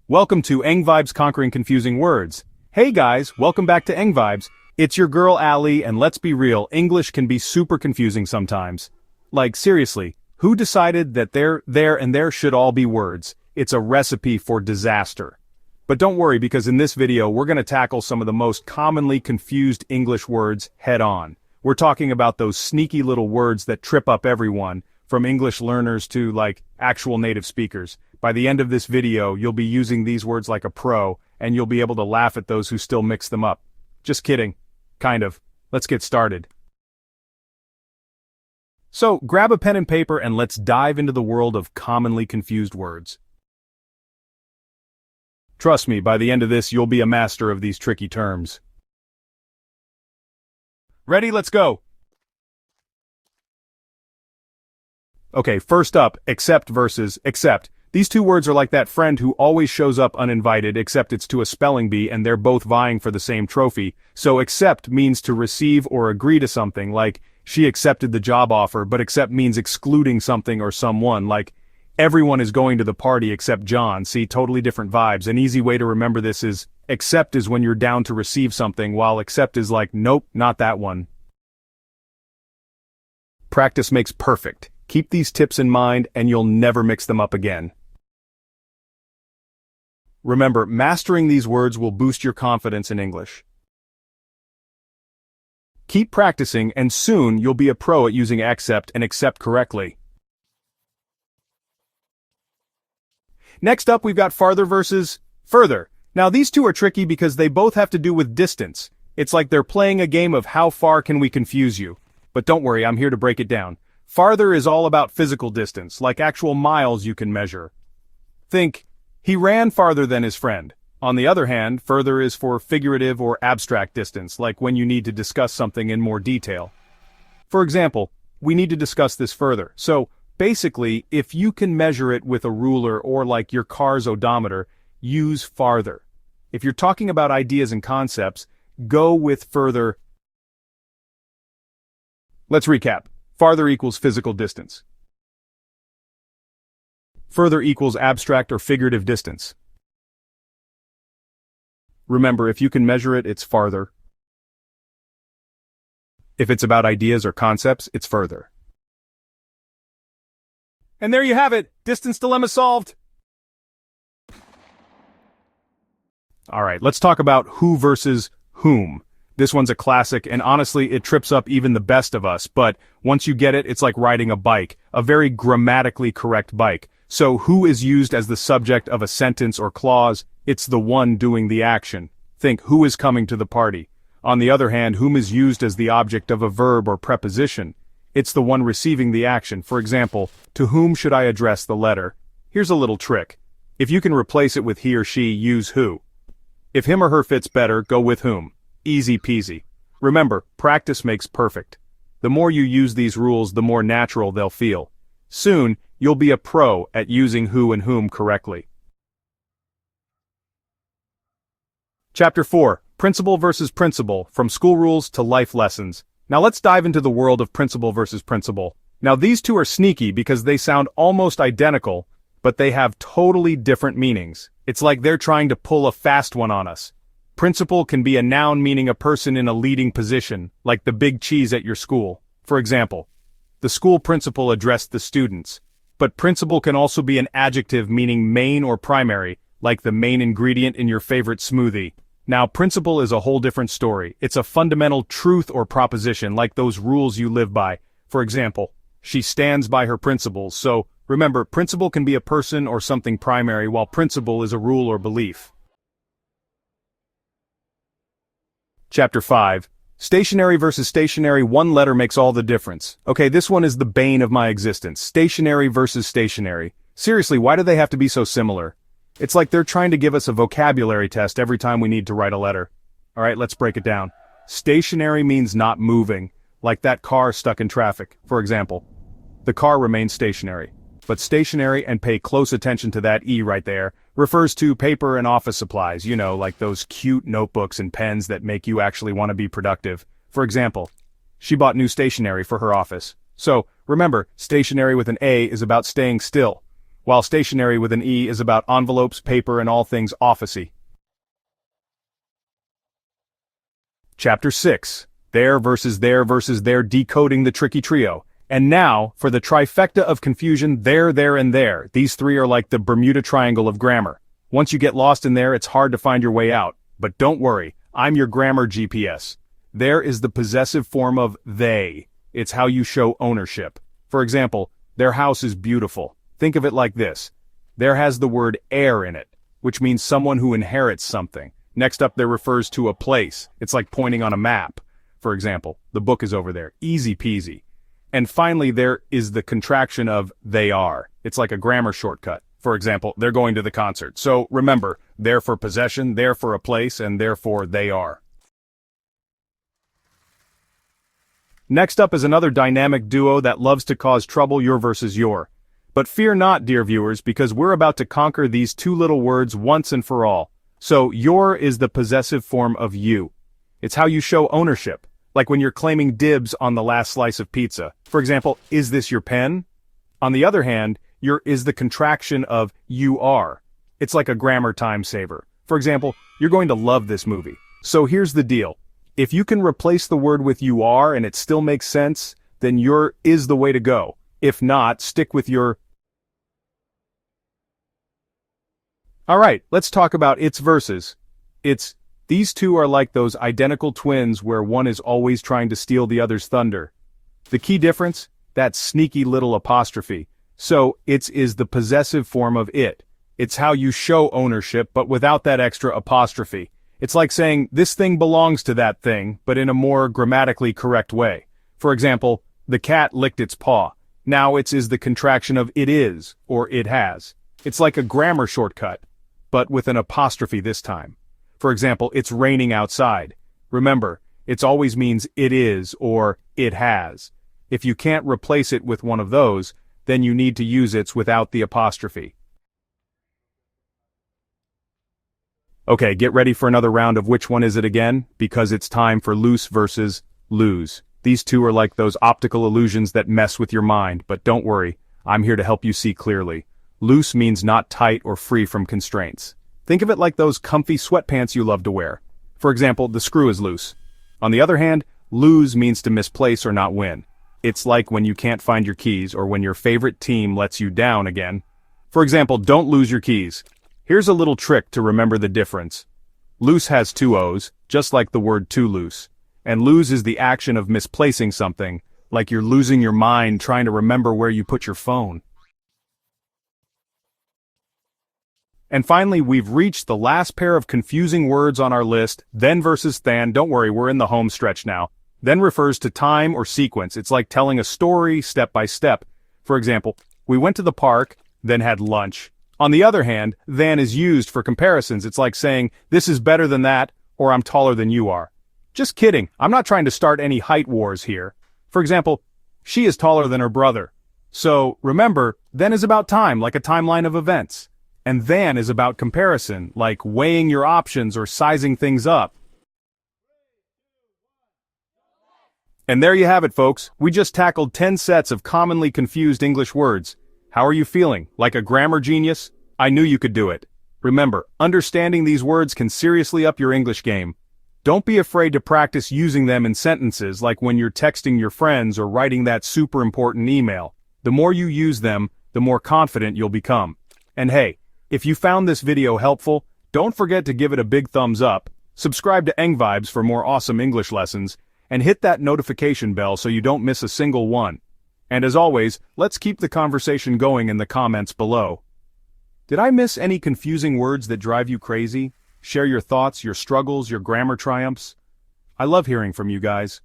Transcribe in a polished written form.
Welcome to EngVibes Conquering Confusing Words. Hey guys, welcome back to EngVibes. It's your girl Ali, and let's be real, English can be super confusing sometimes. Like seriously, who decided that there, and there should all be words? It's a recipe for disaster. But don't worry, because in this video we're going to tackle some of the most commonly confused English words head on. We're talking about those sneaky little words that trip up everyone, from English learners to, like, actual native speakers. By the end of this video, you'll be using these words like a pro, and you'll be able to laugh at those who still mix them up. Just kidding. Kind of. Let's get started. So, grab a pen and paper and let's dive into the world of commonly confused words. Trust me, by the end of this, you'll be a master of these tricky terms. Ready? Let's go! Okay, first up, accept versus accept. These two words are like that friend who always shows up uninvited, except it's to a spelling bee and they're both vying for the same trophy. So accept means to receive or agree to something, like she accepted the job offer, but accept means excluding something or someone, like everyone is going to the party except John. See, totally different vibes. An easy way to remember this is accept is when you're down to receive something, while accept is like, nope, not that one. Practice makes perfect. Keep these tips in mind and you'll never mix them up again. Remember, mastering these words will boost your confidence in English. Keep practicing and soon you'll be a pro at using accept and accept correctly. Next up, we've got farther versus further. Now these two are tricky because they both have to do with distance. It's like they're playing a game of how far can we confuse you. But don't worry, I'm here to break it down. Farther is all about physical distance, like actual miles you can measure. Think, he ran farther than his friend. On the other hand, further is for figurative or abstract distance, like when you need to discuss something in more detail. For example, we need to discuss this further. So, basically, if you can measure it with a ruler or like your car's odometer, use farther. If you're talking about ideas and concepts, go with further. Let's recap. Farther equals physical distance. Further equals abstract or figurative distance. Remember, if you can measure it, it's farther. If it's about ideas or concepts, it's further. And there you have it! Distance dilemma solved! Alright, let's talk about who versus whom. This one's a classic, and honestly, it trips up even the best of us, but once you get it, it's like riding a bike, a very grammatically correct bike. So who is used as the subject of a sentence or clause? It's the one doing the action. Think, who is coming to the party? On the other hand, whom is used as the object of a verb or preposition? It's the one receiving the action. For example, to whom should I address the letter? Here's a little trick. If you can replace it with he or she, use who. If him or her fits better, go with whom. Easy peasy. Remember, practice makes perfect. The more you use these rules, the more natural they'll feel. Soon, you'll be a pro at using who and whom correctly. Chapter 4. Principle versus principle, from school rules to life lessons. Now let's dive into the world of principle versus principle. Now these two are sneaky because they sound almost identical, but they have totally different meanings. It's like they're trying to pull a fast one on us. Principal can be a noun meaning a person in a leading position, like the big cheese at your school. For example, the school principal addressed the students. But principal can also be an adjective meaning main or primary, like the main ingredient in your favorite smoothie. Now, principle is a whole different story. It's a fundamental truth or proposition, like those rules you live by. For example, she stands by her principles. So, remember, principle can be a person or something primary, while principle is a rule or belief. Chapter 5. Stationary versus stationary, one letter makes all the difference. Okay, this one is the bane of my existence. Stationary versus stationary. Seriously, why do they have to be so similar? It's like they're trying to give us a vocabulary test every time we need to write a letter. Alright, let's break it down. Stationary means not moving, like that car stuck in traffic, for example. The car remains stationary. But stationary, and pay close attention to that E right there, refers to paper and office supplies, you know, like those cute notebooks and pens that make you actually want to be productive. For example, she bought new stationery for her office. So, remember, stationary with an A is about staying still. while stationery with an E is about envelopes, paper, and all things officey. Chapter 6. There versus there versus there, decoding the tricky trio. And now, for the trifecta of confusion, there, and there. These three are like the Bermuda Triangle of grammar. Once you get lost in there, it's hard to find your way out. But don't worry, I'm your grammar GPS. There is the possessive form of they. It's how you show ownership. For example, their house is beautiful. Think of it like this. There has the word heir in it, which means someone who inherits something. Next up, there refers to a place. It's like pointing on a map. For example, the book is over there. Easy peasy. And finally, there is the contraction of they are. It's like a grammar shortcut. For example, they're going to the concert. So remember, there for possession, there for a place, and therefore they are. Next up is another dynamic duo that loves to cause trouble, your versus your. But fear not, dear viewers, because we're about to conquer these two little words once and for all. So your is the possessive form of you. It's how you show ownership. Like when you're claiming dibs on the last slice of pizza. For example, is this your pen? On the other hand, your is the contraction of you are. It's like a grammar time saver. For example, you're going to love this movie. So here's the deal. If you can replace the word with you are and it still makes sense, then your is the way to go. If not, stick with your. Alright, let's talk about its versus. These two are like those identical twins where one is always trying to steal the other's thunder. The key difference? That sneaky little apostrophe. So, its is the possessive form of it. It's how you show ownership, but without that extra apostrophe. It's like saying, this thing belongs to that thing, but in a more grammatically correct way. For example, the cat licked its paw. Now its is the contraction of it is, or it has. It's like a grammar shortcut, but with an apostrophe this time. For example, it's raining outside. Remember, it always means it is or it has. If you can't replace it with one of those, then you need to use its without the apostrophe. Okay, get ready for another round of which one is it again, because it's time for loose versus lose. These two are like those optical illusions that mess with your mind, but don't worry, I'm here to help you see clearly. Loose means not tight or free from constraints. Think of it like those comfy sweatpants you love to wear. For example, the screw is loose. On the other hand, lose means to misplace or not win. It's like when you can't find your keys or when your favorite team lets you down again. For example, don't lose your keys. Here's a little trick to remember the difference. Loose has two O's, just like the word too loose. And lose is the action of misplacing something, like you're losing your mind trying to remember where you put your phone. And finally, we've reached the last pair of confusing words on our list, then versus than. Don't worry, we're in the home stretch now. Then refers to time or sequence. It's like telling a story step by step. For example, we went to the park, then had lunch. On the other hand, than is used for comparisons. It's like saying, this is better than that, or I'm taller than you are. Just kidding, I'm not trying to start any height wars here. For example, she is taller than her brother. So, remember, then is about time, like a timeline of events. And than is about comparison, like weighing your options or sizing things up. And there you have it, folks. We just tackled 10 sets of commonly confused English words. How are you feeling? Like a grammar genius? I knew you could do it. Remember, understanding these words can seriously up your English game. Don't be afraid to practice using them in sentences like when you're texting your friends or writing that super important email. The more you use them, the more confident you'll become. And hey, if you found this video helpful, don't forget to give it a big thumbs up, subscribe to EngVibes for more awesome English lessons, and hit that notification bell so you don't miss a single one. And as always, let's keep the conversation going in the comments below. Did I miss any confusing words that drive you crazy? Share your thoughts, your struggles, your grammar triumphs. I love hearing from you guys.